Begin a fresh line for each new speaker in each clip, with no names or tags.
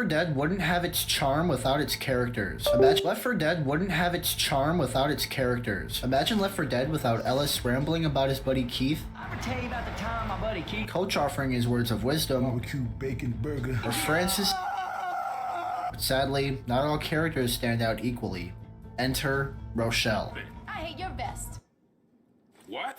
4 Dead wouldn't have its charm without its characters. Imagine Left 4 Dead wouldn't have its charm without its characters. Imagine Left 4 Dead without Ellis rambling about his buddy Keith.
I'm gonna tell you about the time my buddy Keith.
Coach offering his words of wisdom.
Barbecue bacon burger.
Or Francis. But sadly, not all characters stand out equally. Enter Rochelle.
I hate your vest.
What?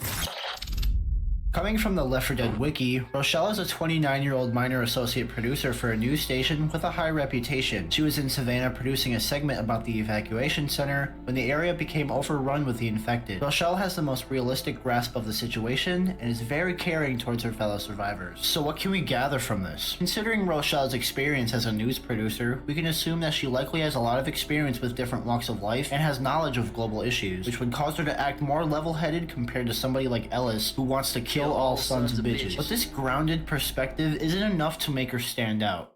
Coming from the Left 4 Dead wiki, Rochelle is a 29-year-old minor associate producer for a news station with a high reputation. She was in Savannah producing a segment about the evacuation center when the area became overrun with the infected. Rochelle has the most realistic grasp of the situation and is very caring towards her fellow survivors. So what can we gather from this? Considering Rochelle's experience as a news producer, we can assume that she likely has a lot of experience with different walks of life and has knowledge of global issues, which would cause her to act more level-headed compared to somebody like Ellis, who wants to kill all sons of bitches. But this grounded perspective isn't enough to make her stand out.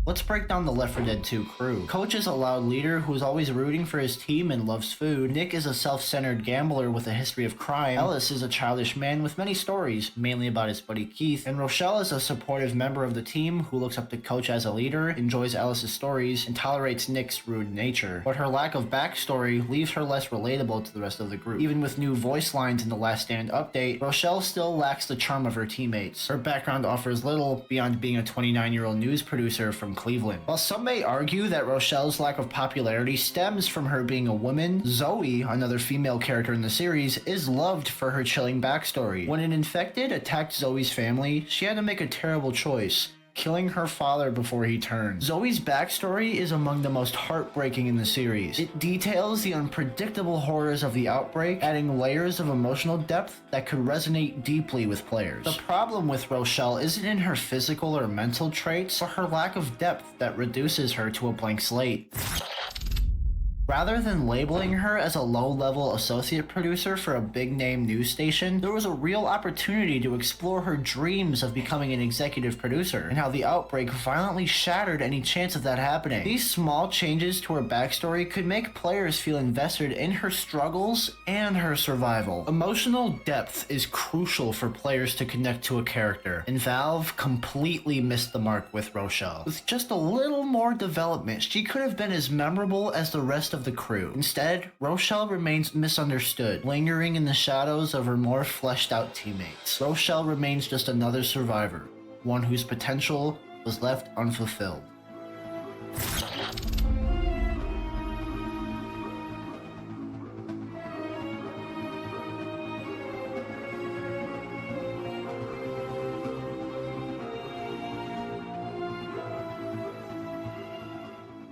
Let's break down the Left 4 Dead 2 crew. Coach is a loud leader who is always rooting for his team and loves food. Nick is a self-centered gambler with a history of crime. Ellis is a childish man with many stories, mainly about his buddy Keith. And Rochelle is a supportive member of the team who looks up to Coach as a leader, enjoys Ellis' stories, and tolerates Nick's rude nature. But her lack of backstory leaves her less relatable to the rest of the group. Even with new voice lines in the Last Stand update, Rochelle still lacks the charm of her teammates. Her background offers little beyond being a 29-year-old news producer from Cleveland. While some may argue that Rochelle's lack of popularity stems from her being a woman, Zoe, another female character in the series, is loved for her chilling backstory. When an infected attacked Zoe's family, she had to make a terrible choice: killing her father before he turned. Zoe's backstory is among the most heartbreaking in the series. It details the unpredictable horrors of the outbreak, adding layers of emotional depth that could resonate deeply with players. The problem with Rochelle isn't in her physical or mental traits, but her lack of depth that reduces her to a blank slate. Rather than labeling her as a low-level associate producer for a big-name news station, there was a real opportunity to explore her dreams of becoming an executive producer, and how the outbreak violently shattered any chance of that happening. These small changes to her backstory could make players feel invested in her struggles and her survival. Emotional depth is crucial for players to connect to a character, and Valve completely missed the mark with Rochelle. With just a little more development, she could have been as memorable as the rest of the crew. Instead, Rochelle remains misunderstood, lingering in the shadows of her more fleshed out teammates. Rochelle remains just another survivor, one whose potential was left unfulfilled.